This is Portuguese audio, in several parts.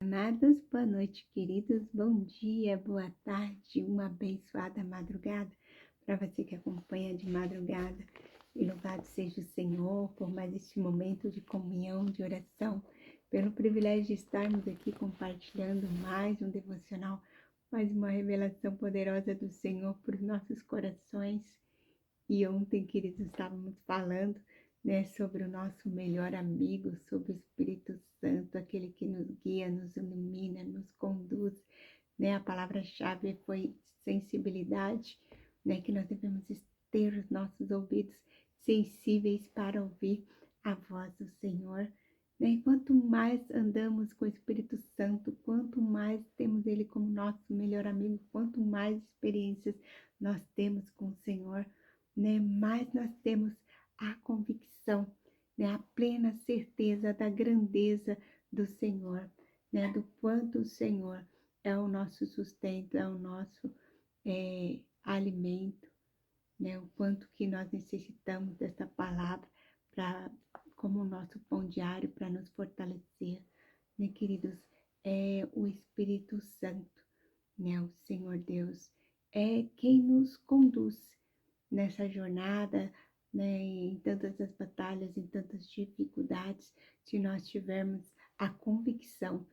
Amados, boa noite, queridos. Bom dia, boa tarde, uma abençoada madrugada para você que acompanha de madrugada. E louvado seja o Senhor por mais este momento de comunhão, de oração, pelo privilégio de estarmos aqui compartilhando mais um devocional, mais uma revelação poderosa do Senhor para os nossos corações. E ontem, queridos, estávamos falando, sobre o nosso melhor amigo, sobre o Espírito Santo, aquele que nos guia, nos ilumina, nos conduz, A palavra-chave foi sensibilidade, que nós devemos ter os nossos ouvidos sensíveis para ouvir a voz do Senhor, E quanto mais andamos com o Espírito Santo, quanto mais temos Ele como nosso melhor amigo, quanto mais experiências nós temos com o Senhor, mais nós temos a convicção, a plena certeza da grandeza do Senhor, do quanto o Senhor é o nosso sustento, é o nosso alimento, o quanto que nós necessitamos dessa palavra como o nosso pão diário para nos fortalecer, queridos, é o Espírito Santo, o Senhor Deus, é quem nos conduz nessa jornada, em tantas as batalhas, em tantas dificuldades, se nós tivermos a convicção,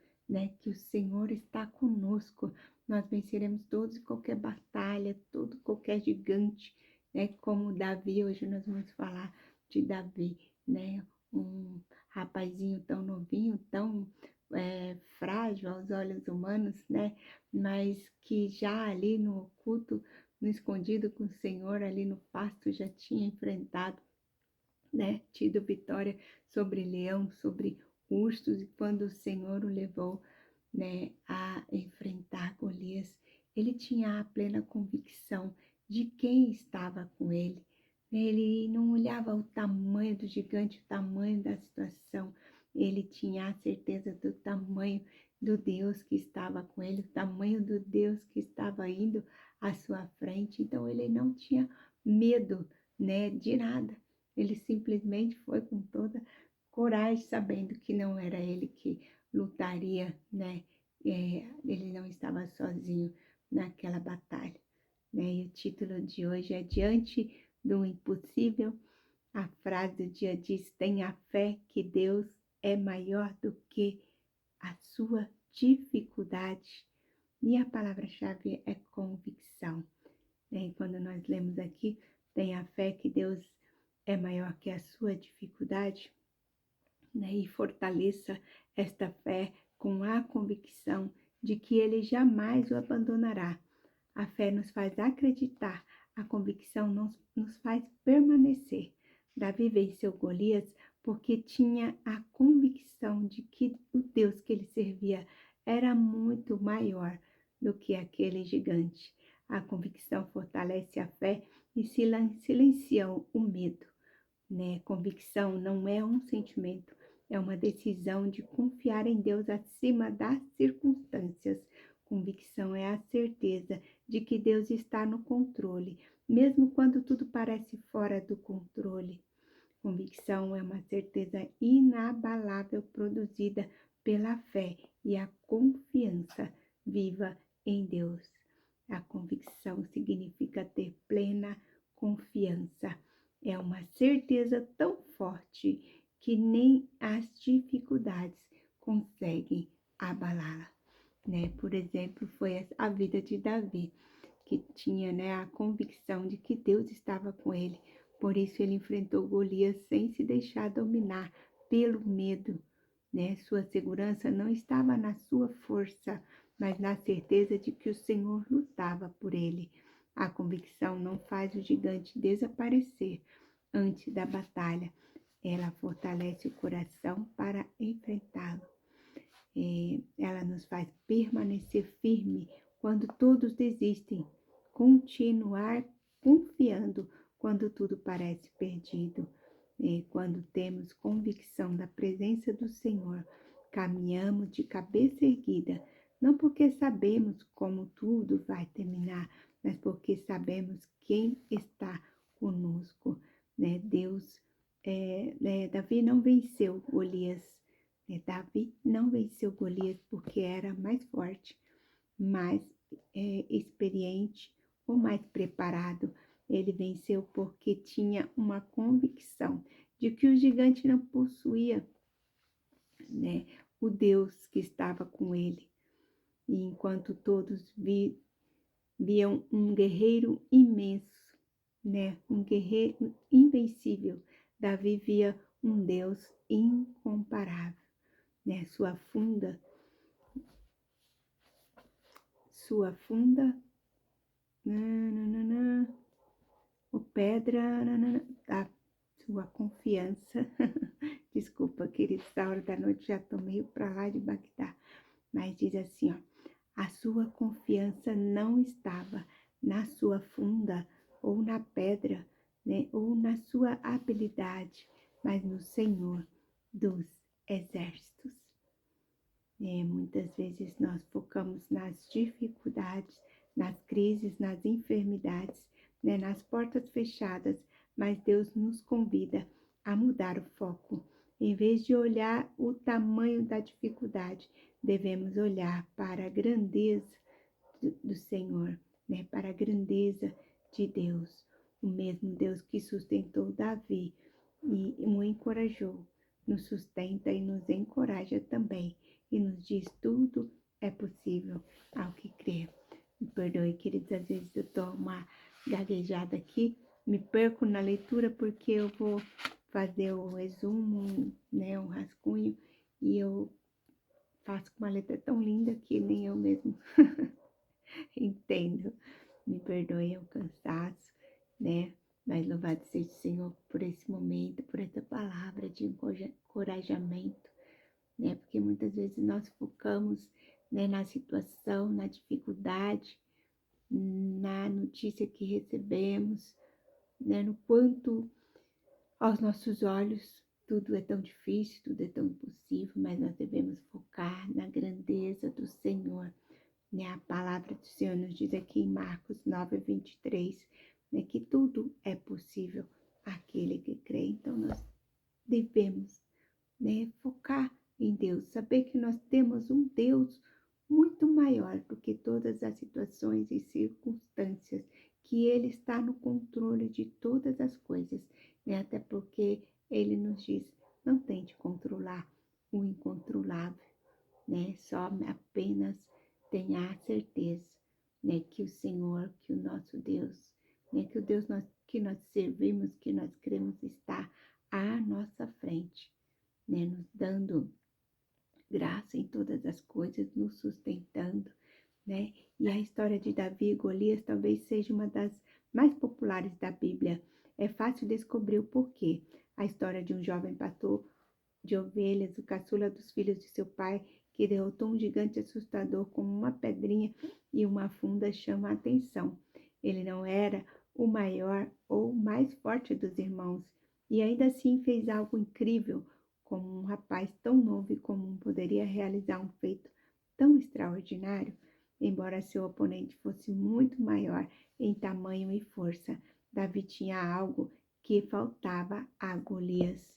que o Senhor está conosco, nós venceremos todos e qualquer batalha, todo qualquer gigante, como Davi. Hoje nós vamos falar de Davi, um rapazinho tão novinho, tão frágil aos olhos humanos, mas que já ali no oculto, no escondido com o Senhor, ali no pasto, já tinha enfrentado, tido vitória sobre leão, sobre ursos, e quando o Senhor o levou, a enfrentar Golias, ele tinha a plena convicção de quem estava com ele. Ele não olhava o tamanho do gigante, o tamanho da situação, ele tinha a certeza do tamanho do Deus que estava com ele, o tamanho do Deus que estava indo à sua frente. Então ele não tinha medo, de nada. Ele simplesmente foi com toda coragem, sabendo que não era ele que lutaria, ele não estava sozinho naquela batalha, E o título de hoje é Diante do Impossível. A frase do dia diz: tenha fé que Deus é maior do que a sua dificuldade. E a palavra-chave é convicção. E quando nós lemos aqui, tenha fé que Deus é maior que a sua dificuldade, e fortaleça esta fé com a convicção de que Ele jamais o abandonará. A fé nos faz acreditar, a convicção nos faz permanecer. Davi venceu Golias porque tinha a convicção de que o Deus que ele servia era muito maior do que aquele gigante. A convicção fortalece a fé e silencia o medo. Convicção não é um sentimento, é uma decisão de confiar em Deus acima das circunstâncias. Convicção é a certeza de que Deus está no controle, mesmo quando tudo parece fora do controle. Convicção é uma certeza inabalável produzida pela fé e a confiança viva em Deus. A convicção significa ter plena confiança. É uma certeza tão forte que nem as dificuldades conseguem abalá-la. Por exemplo, foi a vida de Davi, que tinha, a convicção de que Deus estava com ele. Por isso ele enfrentou Golias sem se deixar dominar pelo medo. Sua segurança não estava na sua força, mas na certeza de que o Senhor lutava por ele. A convicção não faz o gigante desaparecer antes da batalha. Ela fortalece o coração para enfrentá-lo. Ela nos faz permanecer firme quando todos desistem, continuar confiando quando tudo parece perdido. Quando temos convicção da presença do Senhor, caminhamos de cabeça erguida, não porque sabemos como tudo vai terminar, mas porque sabemos quem está conosco. Davi não venceu Golias, Davi não venceu Golias porque era mais forte, mais experiente ou mais preparado. Ele venceu porque tinha uma convicção de que o gigante não possuía, né, o Deus que estava com ele. E enquanto todos viam um guerreiro imenso, né, um guerreiro invencível, Davi via um Deus incomparável, né, sua funda, nananana, o pedra, nanana, a sua confiança. Desculpa, queridos, essa hora da noite já tô meio pra lá de Bagdá. Mas diz assim, ó, a sua confiança não estava na sua funda ou na pedra, né, ou na sua habilidade, mas no Senhor dos exércitos. Muitas vezes nós focamos nas dificuldades, nas crises, nas enfermidades, né, nas portas fechadas, mas Deus nos convida a mudar o foco. Em vez de olhar o tamanho da dificuldade, devemos olhar para a grandeza do Senhor, né, para a grandeza de Deus, o mesmo Deus que sustentou Davi e o encorajou, nos sustenta e nos encoraja também e nos diz tudo é possível ao que crê. Me perdoe, queridos, às vezes eu dou uma gaguejada aqui, me perco na leitura porque eu vou fazer o resumo, né, um rascunho, e eu faço com uma letra tão linda que nem eu mesmo entendo. Me perdoe o cansaço, né? Mas louvado seja o Senhor por esse momento, por essa palavra de encorajamento, né? Porque muitas vezes nós focamos, né, na situação, na dificuldade, na notícia que recebemos, né, no quanto aos nossos olhos tudo é tão difícil, tudo é tão impossível, mas nós devemos focar na grandeza do Senhor, né? A palavra do Senhor nos diz aqui em Marcos 9:23, né, que tudo é possível àquele que crê. Então nós devemos, né, focar em Deus, saber que nós temos um Deus muito maior do que todas as situações e circunstâncias, que Ele está no controle de todas as coisas, né? Até porque Ele nos diz, não tente controlar o incontrolável, né? Só apenas tenha a certeza, né, que o Senhor, que o nosso Deus, né, que o Deus que nós servimos, que nós cremos, está à nossa frente, né, nos dando graça em todas as coisas, nos sustentando, né? E a história de Davi e Golias talvez seja uma das mais populares da Bíblia. É fácil descobrir o porquê. A história de um jovem pastor de ovelhas, o caçula dos filhos de seu pai, que derrotou um gigante assustador com uma pedrinha e uma funda, chama a atenção. Ele não era o maior ou mais forte dos irmãos, e ainda assim fez algo incrível, como um rapaz tão novo e comum poderia realizar um feito tão extraordinário, embora seu oponente fosse muito maior em tamanho e força. Davi tinha algo que faltava a Golias,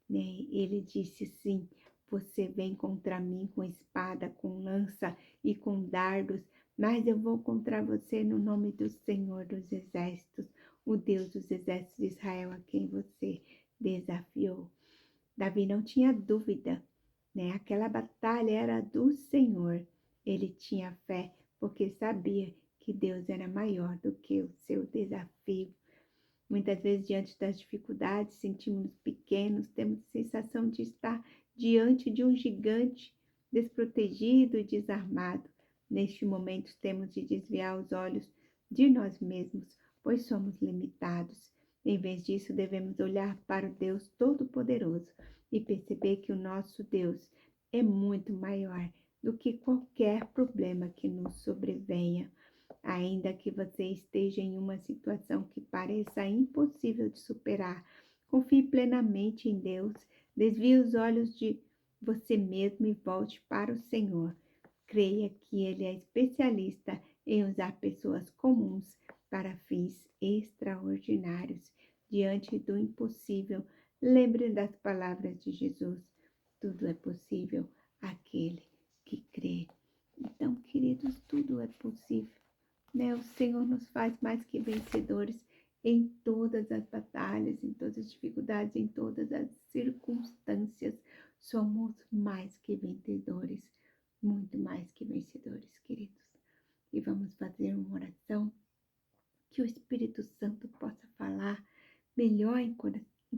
né? Ele disse sim, você vem contra mim com espada, com lança e com dardos, mas eu vou contra você no nome do Senhor dos Exércitos, o Deus dos Exércitos de Israel, a quem você desafiou. Davi não tinha dúvida, né? Aquela batalha era do Senhor. Ele tinha fé porque sabia que Deus era maior do que o seu desafio. Muitas vezes, diante das dificuldades, sentimos-nos pequenos, temos a sensação de estar diante de um gigante desprotegido e desarmado. Neste momento, temos de desviar os olhos de nós mesmos, pois somos limitados. Em vez disso, devemos olhar para o Deus Todo-Poderoso e perceber que o nosso Deus é muito maior do que qualquer problema que nos sobrevenha. Ainda que você esteja em uma situação que pareça impossível de superar, confie plenamente em Deus, desvie os olhos de você mesmo e volte para o Senhor. Creia que Ele é especialista em usar pessoas comuns para fins extraordinários. Diante do impossível, lembre das palavras de Jesus. tudo é possível àquele que crê. Então, queridos, tudo é possível, né? O Senhor nos faz mais que vencedores em todas as batalhas, em todas as dificuldades, em todas as circunstâncias. Somos mais que vencedores, muito mais que vencedores, queridos. E vamos fazer uma oração que o Espírito Santo possa falar melhor em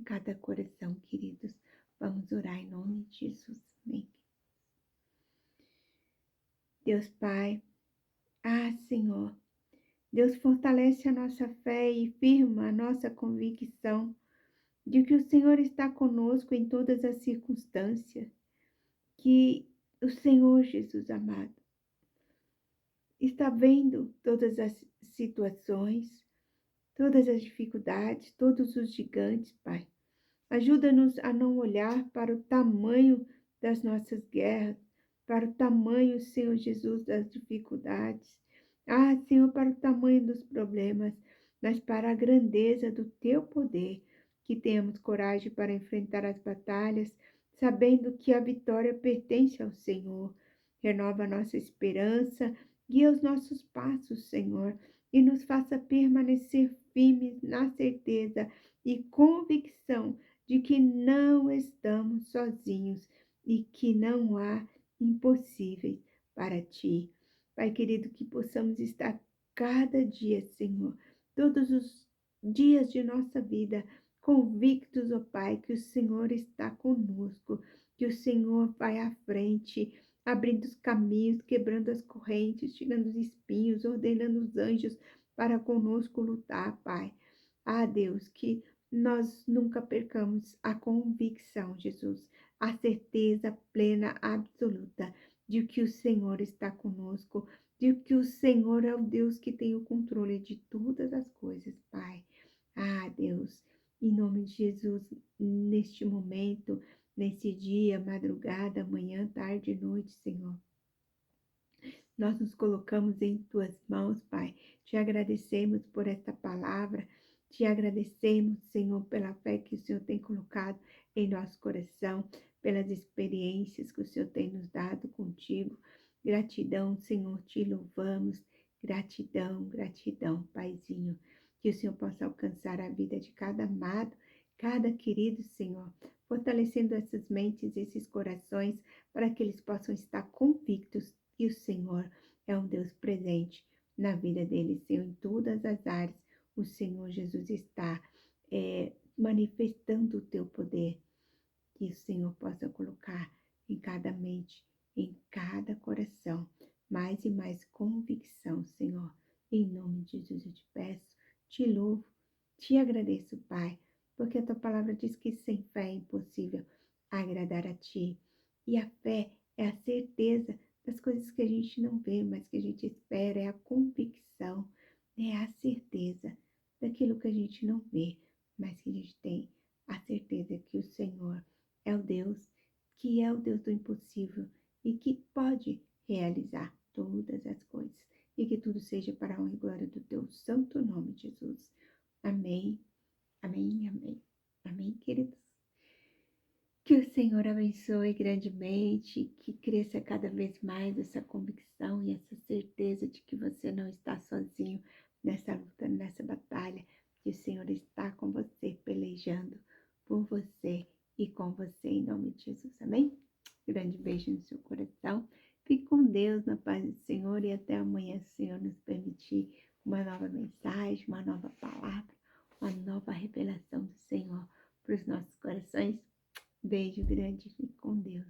cada coração, queridos. Vamos orar em nome de Jesus. Amém. Deus Pai, Senhor, Deus fortalece a nossa fé e firma a nossa convicção de que o Senhor está conosco em todas as circunstâncias, que o Senhor, Jesus amado, está vendo todas as situações, todas as dificuldades, todos os gigantes, Pai. Ajuda-nos a não olhar para o tamanho das nossas guerras, para o tamanho, Senhor Jesus, das dificuldades. Senhor, para o tamanho dos problemas, mas para a grandeza do Teu poder, que tenhamos coragem para enfrentar as batalhas, sabendo que a vitória pertence ao Senhor. Renova a nossa esperança, guia os nossos passos, Senhor, e nos faça permanecer firmes na certeza e convicção de que não estamos sozinhos e que não há impossíveis para ti. Pai querido, que possamos estar cada dia, Senhor, todos os dias de nossa vida, convictos, ó Pai, que o Senhor está conosco, que o Senhor vai à frente, abrindo os caminhos, quebrando as correntes, tirando os espinhos, ordenando os anjos para conosco lutar, Pai. Deus, que nós nunca percamos a convicção, Jesus, a certeza plena, absoluta, de que o Senhor está conosco, de que o Senhor é o Deus que tem o controle de todas as coisas, Pai. Deus, em nome de Jesus, neste momento, nesse dia, madrugada, manhã, tarde e noite, Senhor, nós nos colocamos em Tuas mãos, Pai. Te agradecemos por esta palavra. Te agradecemos, Senhor, pela fé que o Senhor tem colocado em nosso coração, pelas experiências que o Senhor tem nos dado contigo. Gratidão, Senhor, te louvamos. Gratidão, gratidão, Paizinho. Que o Senhor possa alcançar a vida de cada amado, cada querido, Senhor, fortalecendo essas mentes, esses corações, para que eles possam estar convictos que o Senhor é um Deus presente na vida deles, Senhor, em todas as áreas. O Senhor Jesus está manifestando o teu poder, que o Senhor possa colocar em cada mente, em cada coração, mais e mais convicção, Senhor. Em nome de Jesus eu te peço, te louvo, te agradeço, Pai, porque a tua palavra diz que sem fé é impossível agradar a ti. E a fé é a certeza das coisas que a gente não vê, mas que a gente espera, é a convicção, é a certeza daquilo que a gente não vê, mas que a gente tem a certeza que o Senhor é o Deus que é o Deus do impossível e que pode realizar todas as coisas, e que tudo seja para a honra e glória do teu santo nome, Jesus. Amém, amém, amém, amém, queridos. Que o Senhor abençoe grandemente, que cresça cada vez mais essa convicção e essa certeza de que você não está sozinho nessa luta, nessa batalha, que o Senhor está com você, pelejando por você e com você, em nome de Jesus, amém? Grande beijo no seu coração, fique com Deus, na paz do Senhor, e até amanhã, se o Senhor nos permitir, uma nova mensagem, uma nova palavra, uma nova revelação do Senhor para os nossos corações. Beijo grande, fique com Deus.